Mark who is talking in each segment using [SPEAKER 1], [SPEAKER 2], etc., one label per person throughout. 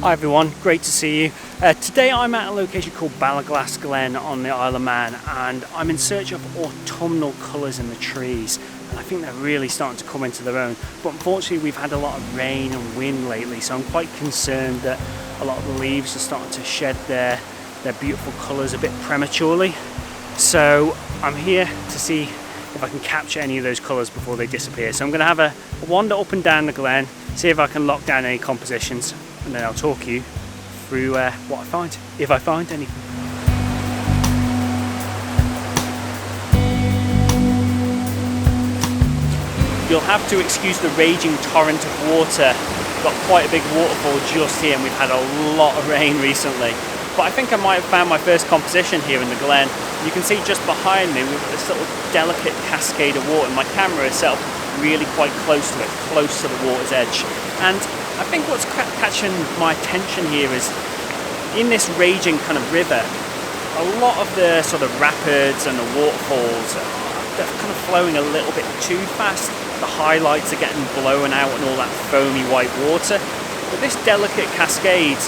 [SPEAKER 1] Hi everyone, great to see you. Today I'm at a location called Ballaglass Glen on the Isle of Man, and I'm in search of autumnal colours in the trees, and I think they're really starting to come into their own. But unfortunately we've had a lot of rain and wind lately, so I'm quite concerned that a lot of the leaves are starting to shed their beautiful colours a bit prematurely. So I'm here to see if I can capture any of those colours before they disappear. So I'm going to have a wander up and down the glen, see if I can lock down any compositions, and then I'll talk you through what I find, if I find any. You'll have to excuse the raging torrent of water. We've got quite a big waterfall just here, and we've had a lot of rain recently. But I think I might have found my first composition here in the glen. You can see just behind me we've got this little delicate cascade of water. My camera is set up really quite close to it, close to the water's edge. And I think what's catching my attention here is, in this raging kind of river, a lot of the sort of rapids and the waterfalls, they're kind of flowing a little bit too fast. The highlights are getting blown out and all that foamy white water. But this delicate cascade,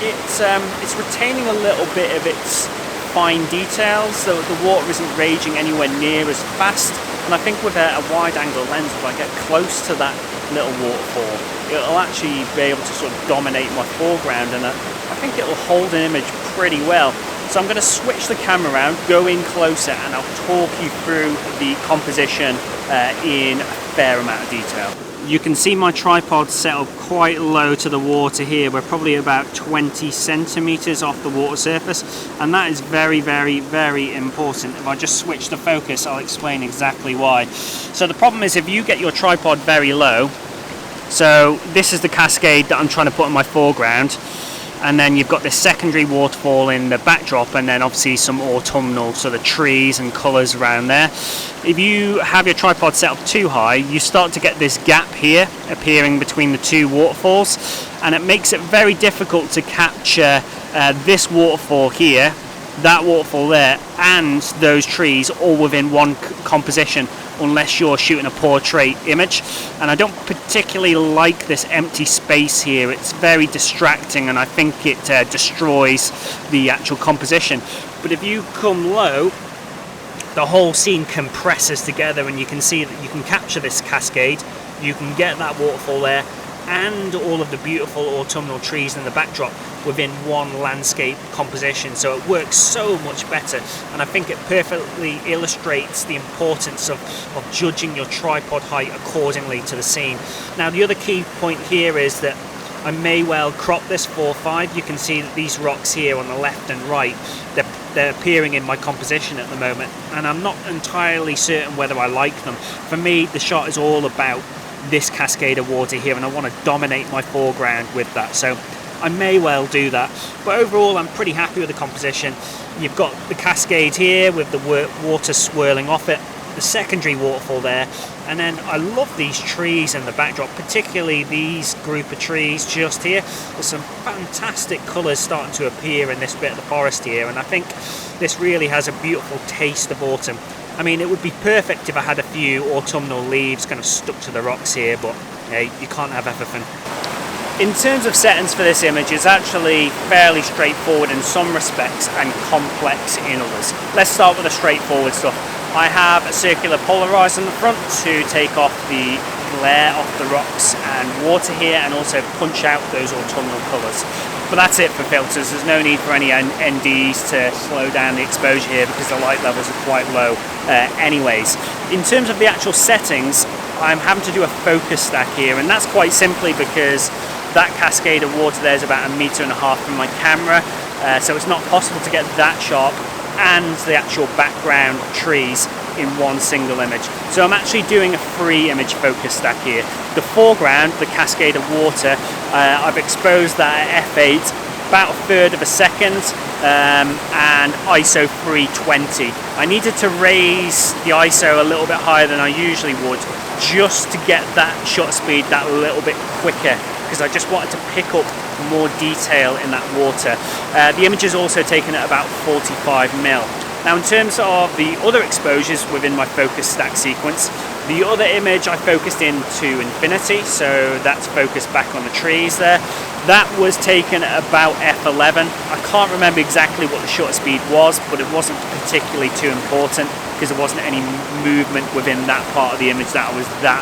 [SPEAKER 1] it's retaining a little bit of its fine details, so the water isn't raging anywhere near as fast. And I think with a wide angle lens, if I get close to that little waterfall, it'll actually be able to sort of dominate my foreground, and I think it'll hold an image pretty well. So I'm going to switch the camera around, go in closer, and I'll talk you through the composition in a fair amount of detail. You can see my tripod set up quite low to the water here. We're probably about 20 centimeters off the water surface, and that is very, very, very important. If I just switch the focus, I'll explain exactly why. So the problem is, if you get your tripod very low, so this is the cascade that I'm trying to put in my foreground, and then you've got this secondary waterfall in the backdrop, and then obviously some autumnal sort of trees and colours around there. If you have your tripod set up too high, you start to get this gap here appearing between the two waterfalls, and it makes it very difficult to capture this waterfall here, that waterfall there, and those trees all within one composition, unless you're shooting a portrait image. And I don't particularly like this empty space here. It's very distracting, and I think it destroys the actual composition. But if you come low, the whole scene compresses together, and you can see that you can capture this cascade, you can get that waterfall there, and all of the beautiful autumnal trees in the backdrop within one landscape composition. So it works so much better, and I think it perfectly illustrates the importance of judging your tripod height accordingly to the scene. Now the other key point here is that I may well crop this 4:5. You can see that these rocks here on the left and right, they're appearing in my composition at the moment, and I'm not entirely certain whether I like them. For me, the shot is all about this cascade of water here, and I want to dominate my foreground with that, so I may well do that. But overall, I'm pretty happy with the composition. You've got the cascade here with the water swirling off it, the secondary waterfall there, and then I love these trees in the backdrop, particularly these group of trees just here. There's some fantastic colours starting to appear in this bit of the forest here, and I think this really has a beautiful taste of autumn. I mean, it would be perfect if I had a few autumnal leaves kind of stuck to the rocks here, but you can't have everything. In terms of settings for this image, it's actually fairly straightforward in some respects and complex in others. Let's start with the straightforward stuff. I have a circular polarizer in the front to take off the glare off the rocks and water here, and also punch out those autumnal colours. But that's it for filters. There's no need for any NDs to slow down the exposure here, because the light levels are quite low anyways. In terms of the actual settings, I'm having to do a focus stack here, and that's quite simply because that cascade of water there is about 1.5 meters from my camera, so it's not possible to get that sharp and the actual background trees in one single image. So I'm actually doing a 3-image focus stack here. The foreground, the cascade of water, I've exposed that at f8 about 1/3 of a second, and ISO 320. I needed to raise the ISO a little bit higher than I usually would, just to get that shutter speed that little bit quicker, because I just wanted to pick up more detail in that water. The image is also taken at about 45mm. Now in terms of the other exposures within my focus stack sequence, the other image I focused into infinity, so that's focused back on the trees there. That was taken at about f11. I can't remember exactly what the shutter speed was, but it wasn't particularly too important because there wasn't any movement within that part of the image that I was that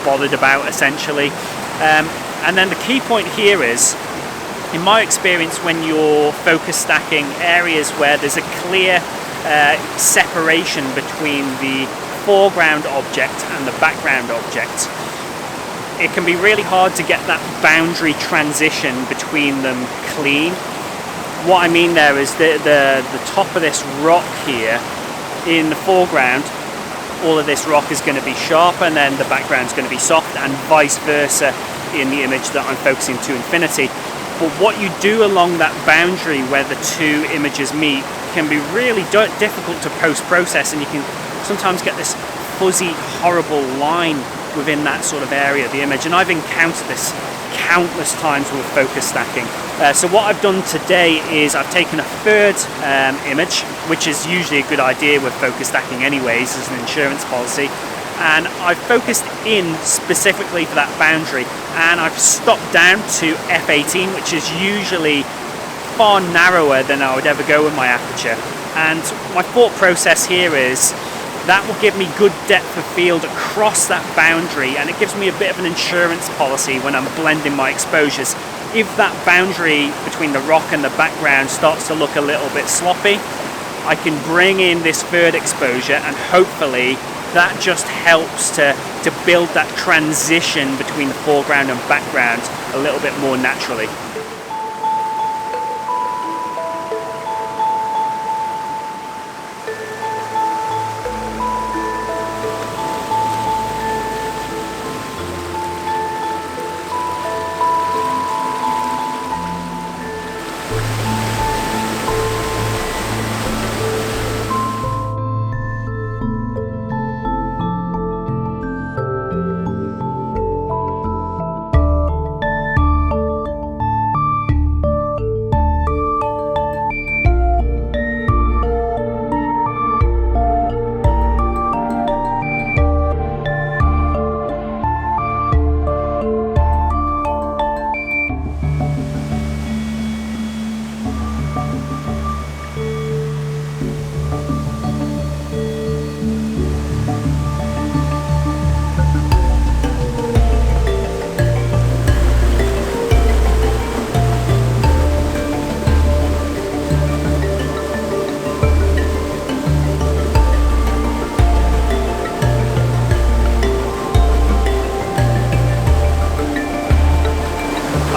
[SPEAKER 1] bothered about, essentially. And then the key point here is, in my experience, when you're focus stacking areas where there's a clear separation between the foreground object and the background object, it can be really hard to get that boundary transition between them clean. What I mean there is the top of this rock here in the foreground, all of this rock is going to be sharp and then the background is going to be soft, and vice versa in the image that I'm focusing to infinity. But what you do along that boundary where the two images meet can be really difficult to post-process, and you can sometimes get this fuzzy, horrible line within that sort of area of the image, and I've encountered this countless times with focus stacking. So what I've done today is I've taken a third image, which is usually a good idea with focus stacking anyways as an insurance policy, and I've focused in specifically for that boundary, and I've stopped down to f18, which is usually far narrower than I would ever go with my aperture. And my thought process here is that will give me good depth of field across that boundary, and it gives me a bit of an insurance policy when I'm blending my exposures. If that boundary between the rock and the background starts to look a little bit sloppy, I can bring in this third exposure, and hopefully that just helps to build that transition between the foreground and background a little bit more naturally.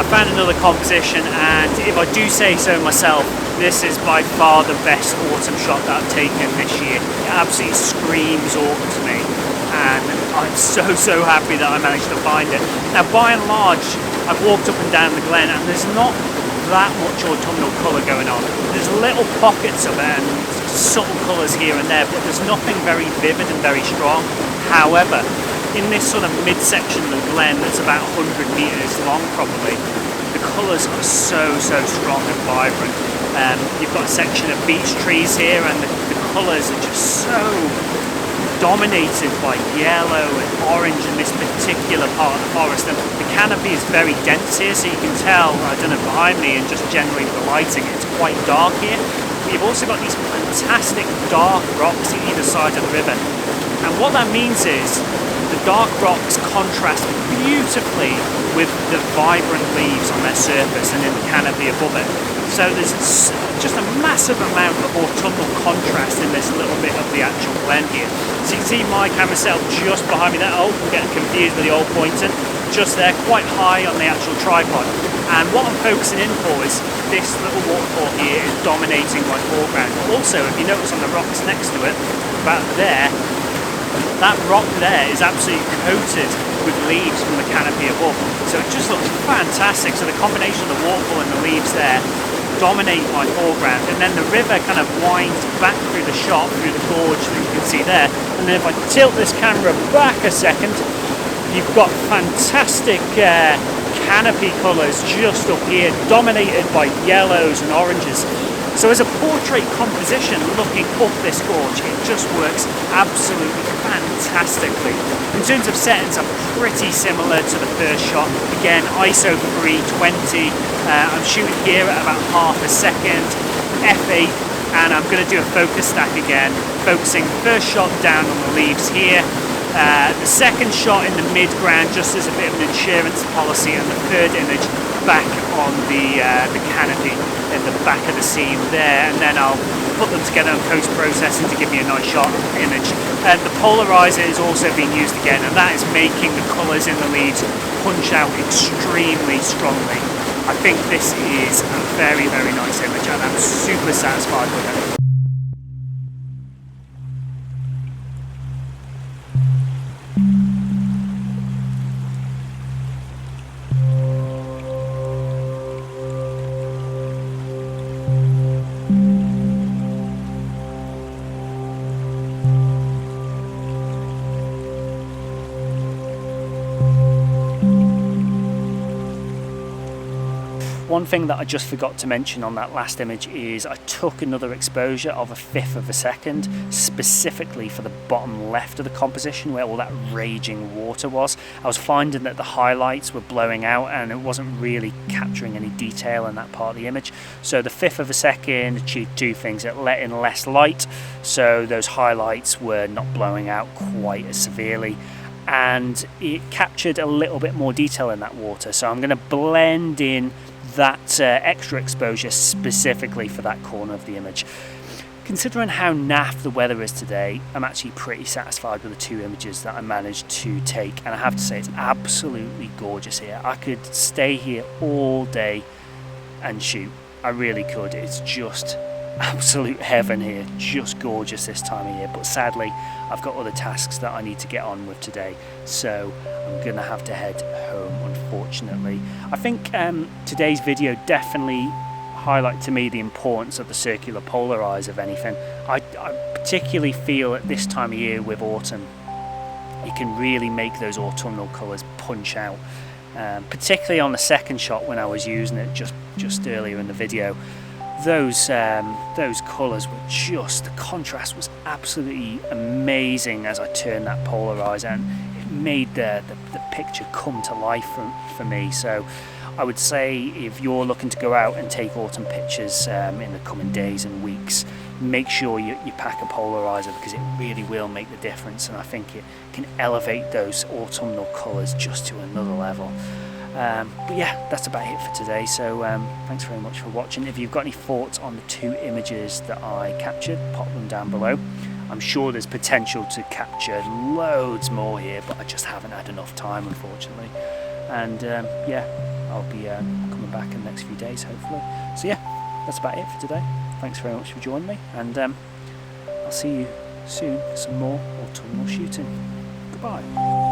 [SPEAKER 1] Found another composition, and if I do say so myself, this is by far the best autumn shot that I've taken this year. It absolutely screams autumn to me, and I'm so happy that I managed to find it. Now, by and large, I've walked up and down the glen, and there's not that much autumnal colour going on. There's little pockets of it and subtle colours here and there, but there's nothing very vivid and very strong. However, in this sort of midsection of the glen that's about 100 metres long probably, the colours are so strong and vibrant. You've got a section of beech trees here, and the colours are just so dominated by yellow and orange in this particular part of the forest, and the canopy is very dense here, so you can tell, I don't know, behind me and just generally the lighting, it's quite dark here. But you've also got these fantastic dark rocks on either side of the river, and what that means is the dark rocks contrast beautifully with the vibrant leaves on their surface and in the canopy above it. So there's just a massive amount of autumnal contrast in this little bit of the actual glen here. So you can see my camera setup just behind me there. Oh, I'm getting confused with the old pointer. Just there, quite high on the actual tripod. And what I'm focusing in for is this little waterfall here is dominating my foreground. Also, if you notice on the rocks next to it, about there, that rock there is absolutely coated with leaves from the canopy above. So it just looks fantastic. So the combination of the waterfall and the leaves there dominate my foreground. And then the river kind of winds back through the shot, through the gorge that you can see there. And then if I tilt this camera back a second, you've got fantastic canopy colours just up here, dominated by yellows and oranges. So as a portrait composition looking up this gorge, it just works absolutely fantastically. In terms of settings, are pretty similar to the first shot. Again, ISO 320. I'm shooting here at about half a second, f8, and I'm going to do a focus stack again, focusing the first shot down on the leaves here, the second shot in the mid-ground just as a bit of an insurance policy, and the third image back on the canopy in the back of the scene there, and then I'll put them together and post-processing to give me a nice shot image. The polarizer is also being used again, and that is making the colours in the leaves punch out extremely strongly. I think this is a very, very nice image, and I'm super satisfied with it. One thing that I just forgot to mention on that last image is I took another exposure of 1/5 of a second specifically for the bottom left of the composition where all that raging water was. I was finding that the highlights were blowing out and it wasn't really capturing any detail in that part of the image. So the 1/5 of a second achieved two things. It let in less light, so those highlights were not blowing out quite as severely, and it captured a little bit more detail in that water. So I'm going to blend in that extra exposure specifically for that corner of the image. Considering how naff the weather is today, I'm actually pretty satisfied with the two images that I managed to take, and I have to say it's absolutely gorgeous here. I could stay here all day and shoot. I really could. It's just absolute heaven here, just gorgeous this time of year, but sadly I've got other tasks that I need to get on with today, so I'm gonna have to head home, unfortunately. I think today's video definitely highlighted to me the importance of the circular polarizer, if anything. I particularly feel at this time of year with autumn, it can really make those autumnal colours punch out, particularly on the second shot when I was using it just earlier in the video. Those colours were just, the contrast was absolutely amazing as I turned that polarizer, and it made the picture come to life for me. So I would say if you're looking to go out and take autumn pictures in the coming days and weeks, make sure you pack a polarizer, because it really will make the difference, and I think it can elevate those autumnal colours just to another level. But yeah, that's about it for today, so thanks very much for watching. If you've got any thoughts on the two images that I captured, pop them down below. I'm sure there's potential to capture loads more here, but I just haven't had enough time, unfortunately. And yeah, I'll be coming back in the next few days, hopefully. So yeah, that's about it for today. Thanks very much for joining me, and I'll see you soon for some more autumnal shooting. Goodbye.